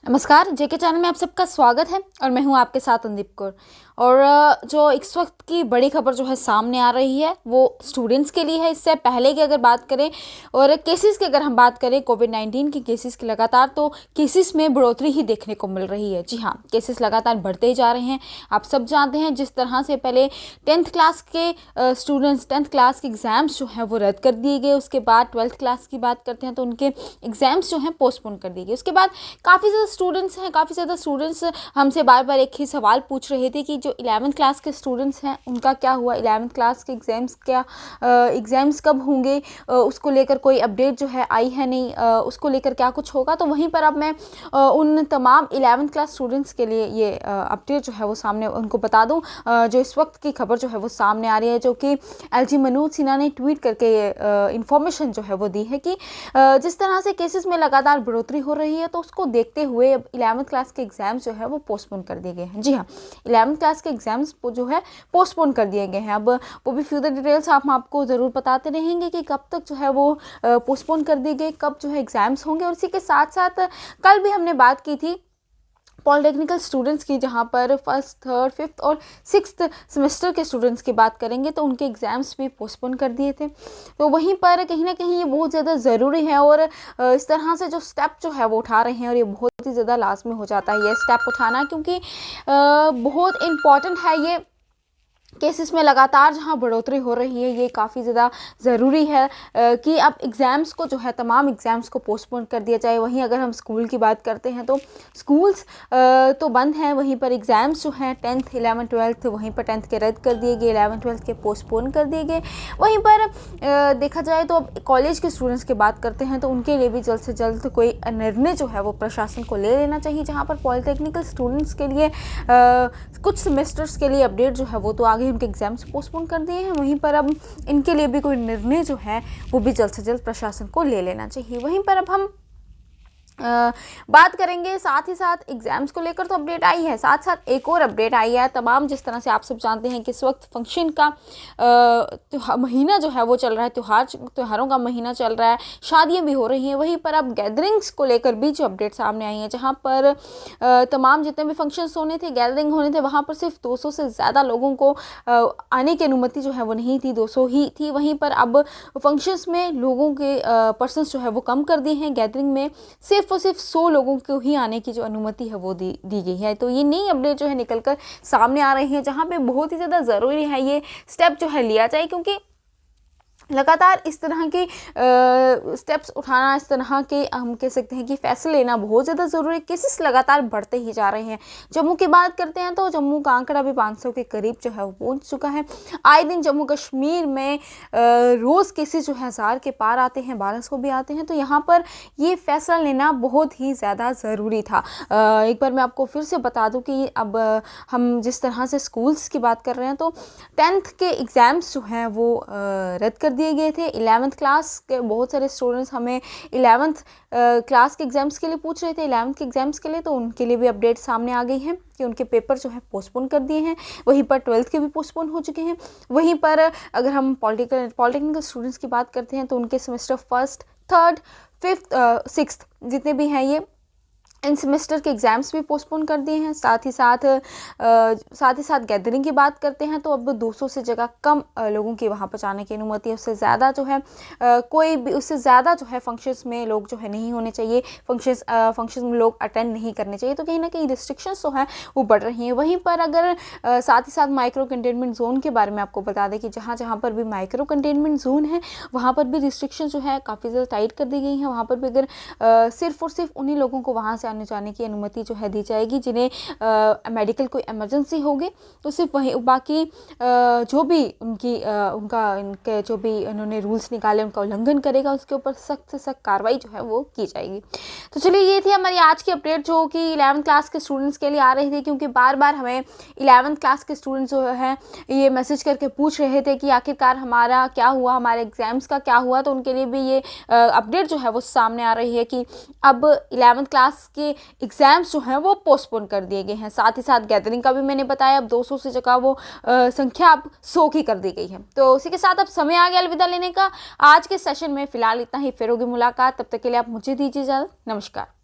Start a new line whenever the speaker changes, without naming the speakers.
नमस्कार, जेके चैनल में आप सबका स्वागत है और मैं हूं आपके साथ अंदीप कौर। और जो इस वक्त की बड़ी खबर जो है सामने आ रही है वो स्टूडेंट्स के लिए है। इससे पहले की अगर बात करें और केसेस की अगर हम बात करें कोविड-19 की केसेस की, लगातार तो केसेस में बढ़ोतरी ही देखने को मिल रही है। जी हाँ, केसेस लगातार बढ़ते ही जा रहे हैं। आप सब जानते हैं जिस तरह से पहले 10th क्लास के स्टूडेंट्स 10th क्लास के एग्ज़ाम्स जो हैं वो रद्द कर दिए गए। उसके बाद 12th क्लास की बात करते हैं तो उनके एग्ज़ाम्स जो हैं पोस्टपोन कर दिए गए। उसके बाद काफ़ी ज़्यादा स्टूडेंट्स हमसे बार बार एक ही सवाल पूछ रहे थे कि जो 11th क्लास के स्टूडेंट्स हैं उनका क्या हुआ, 11th क्लास के एग्ज़ाम्स कब होंगे, उसको लेकर कोई अपडेट जो है आई है नहीं, उसको लेकर क्या कुछ होगा। तो वहीं पर अब मैं उन तमाम 11th क्लास स्टूडेंट्स के लिए ये अपडेट जो है वो सामने उनको बता दूं। जो इस वक्त की खबर जो है वो सामने आ रही है, जो कि एलजी मनोज सिन्हा ने ट्वीट करके ये इन्फॉर्मेशन जो है वो दी है कि जिस तरह से केसेस में लगातार बढ़ोतरी हो रही है तो उसको देखते हुए अब 11th क्लास के एग्ज़ाम्स जो है वो पोस्टपोन कर दिए गए हैं। जी हाँ, 11th क्लास के एग्ज़ाम्स जो है पोस्टपोन कर दिए गए हैं। अब वो भी फ्यूचर डिटेल्स हम आपको ज़रूर बताते रहेंगे कि कब तक जो है वो पोस्टपोन कर दिए गए, कब जो है एग्ज़ाम्स होंगे। और इसी के साथ साथ कल भी हमने बात की थी पॉलिटेक्निकल स्टूडेंट्स की, जहाँ पर फर्स्ट, थर्ड, फिफ्थ और सिक्स्थ सेमेस्टर के स्टूडेंट्स की बात करेंगे तो उनके एग्ज़ाम्स भी पोस्टपोन कर दिए थे। तो वहीं पर कहीं ना कहीं ये बहुत ज़्यादा ज़रूरी है और इस तरह से जो स्टेप जो है वो उठा रहे हैं और ये बहुत ही ज़्यादा लाजमी हो जाता है ये स्टेप उठाना, क्योंकि बहुत इम्पॉर्टेंट है ये। केसेस में लगातार जहाँ बढ़ोतरी हो रही है, ये काफ़ी ज़्यादा ज़रूरी है कि अब एग्ज़ाम्स को जो है तमाम एग्ज़ाम्स को पोस्टपोन कर दिया जाए। वहीं अगर हम स्कूल की बात करते हैं तो स्कूल्स तो बंद हैं, वहीं पर एग्ज़ाम्स जो हैं 10th, 11th, 12th वहीं पर 10th के रद्द कर दिए गए, 11th, 12th के पोस्टपोन कर दिए गए। वहीं पर देखा जाए तो अब कॉलेज के स्टूडेंट्स की बात करते हैं तो उनके लिए भी जल्द से जल्द कोई निर्णय जो है वो प्रशासन को ले लेना चाहिए। जहाँ पर पॉलिटेक्निकल स्टूडेंट्स के लिए कुछ सेमेस्टर्स के लिए अपडेट जो है वो तो आगे उनके एग्ज़ाम्स पोस्टपोन कर दिए हैं, वहीं पर अब इनके लिए भी कोई निर्णय जो है वो भी जल्द से जल्द प्रशासन को ले लेना चाहिए। वहीं पर अब हम बात करेंगे साथ ही साथ एग्ज़ाम्स को लेकर तो अपडेट आई है, साथ साथ एक और अपडेट आई है तमाम। जिस तरह से आप सब जानते हैं कि इस वक्त फंक्शन का महीना जो है वो चल रहा है, त्योहारों का महीना चल रहा है, शादियां भी हो रही हैं। वहीं पर अब गैदरिंग्स को लेकर भी जो अपडेट सामने आई है, जहां पर तमाम जितने भी फंक्शंस होने थे, गैदरिंग होने थे, वहां पर सिर्फ 200 से ज़्यादा लोगों को आने की अनुमति जो है वो नहीं थी, 200 ही थी। वहीं पर अब फंक्शंस में लोगों के पर्सनस जो है वो कम कर दिए हैं। गैदरिंग में सिर्फ 100 लोगों को ही आने की जो अनुमति है वो दी गई है। तो ये नई अपडेट जो है निकलकर सामने आ रही है, जहाँ पे बहुत ही ज़्यादा ज़रूरी है ये स्टेप जो है लिया जाए, क्योंकि लगातार इस तरह के स्टेप्स उठाना, इस तरह के हम कह सकते हैं कि फैसले लेना बहुत ज़्यादा ज़रूरी है। केसेस लगातार बढ़ते ही जा रहे हैं। जम्मू की बात करते हैं तो जम्मू का आंकड़ा भी 500 के करीब जो है वो पहुंच चुका है। आए दिन जम्मू कश्मीर में रोज़ केसेस जो है 1000 के पार आते हैं, 1200 भी आते हैं। तो यहाँ पर ये फैसला लेना बहुत ही ज़्यादा ज़रूरी था। एक बार मैं आपको फिर से बता दूँ कि अब हम जिस तरह से स्कूल्स की बात कर रहे हैं तो 10th के एग्ज़ाम्स जो हैं वो रद्द कर दिए गए थे। 11th क्लास के बहुत सारे स्टूडेंट्स हमें 11th क्लास के एग्ज़ाम्स के लिए पूछ रहे थे, 11th के एग्ज़ाम्स के लिए, तो उनके लिए भी अपडेट सामने आ गई है कि उनके पेपर जो है पोस्टपोन कर दिए हैं। वहीं पर 12th के भी पोस्टपोन हो चुके हैं। वहीं पर अगर हम पॉलिटेक्निकल स्टूडेंट्स की बात करते हैं तो उनके semester first, third, fifth, sixth जितने भी हैं ये इन सेमेस्टर के एग्ज़ाम्स भी पोस्टपोन कर दिए हैं। साथ ही साथ गैदरिंग की बात करते हैं तो अब 200 से जगह कम लोगों की वहाँ पर जाने की अनुमति है। उससे ज़्यादा जो है उससे ज़्यादा जो है फंक्शंस में लोग जो है नहीं होने चाहिए, फंक्शंस में लोग अटेंड नहीं करने चाहिए। तो कहीं ना कहीं रिस्ट्रिक्शंस जो हैं वो बढ़ रही हैं। वहीं पर अगर साथ ही साथ माइक्रो कंटेनमेंट जोन के बारे में आपको बता दें कि जहाँ पर भी माइक्रो कंटेनमेंट जोन है वहाँ पर भी रिस्ट्रिक्शन जो है काफ़ी ज़्यादा टाइट कर दी गई हैं। वहाँ पर भी अगर सिर्फ और सिर्फ उन्हीं लोगों को वहाँ से आने जाने की अनुमति जो है दी जाएगी जिन्हें मेडिकल कोई इमरजेंसी होगी, तो सिर्फ वही, बाकी जो भी इनके जो भी उन्होंने रूल्स निकाले उनका उल्लंघन करेगा उसके ऊपर सख्त से सख्त कार्रवाई जो है वो की जाएगी। तो चलिए, ये थी हमारी आज की अपडेट जो कि 11th क्लास के स्टूडेंट्स के लिए आ रही थी, क्योंकि बार बार हमें 11th क्लास के स्टूडेंट्स जो है ये मैसेज करके पूछ रहे थे कि आखिरकार हमारा क्या हुआ, हमारे एग्ज़ाम्स का क्या हुआ। तो उनके लिए भी ये अपडेट जो है वो सामने आ रही है कि अब 11th क्लास के एग्ज़ाम्स जो हैं वो पोस्टपोन कर दिए गए हैं। साथ ही साथ गैदरिंग का भी मैंने बताया, अब 200 से जगह वो संख्या अब 100 की कर दी गई है। तो उसी के साथ अब समय आ गया अलविदा लेने का। आज के सेशन में फ़िलहाल इतना ही, फिर होगी मुलाकात। तब तक के लिए आप मुझे दीजिए इजाज़त। नमस्कार।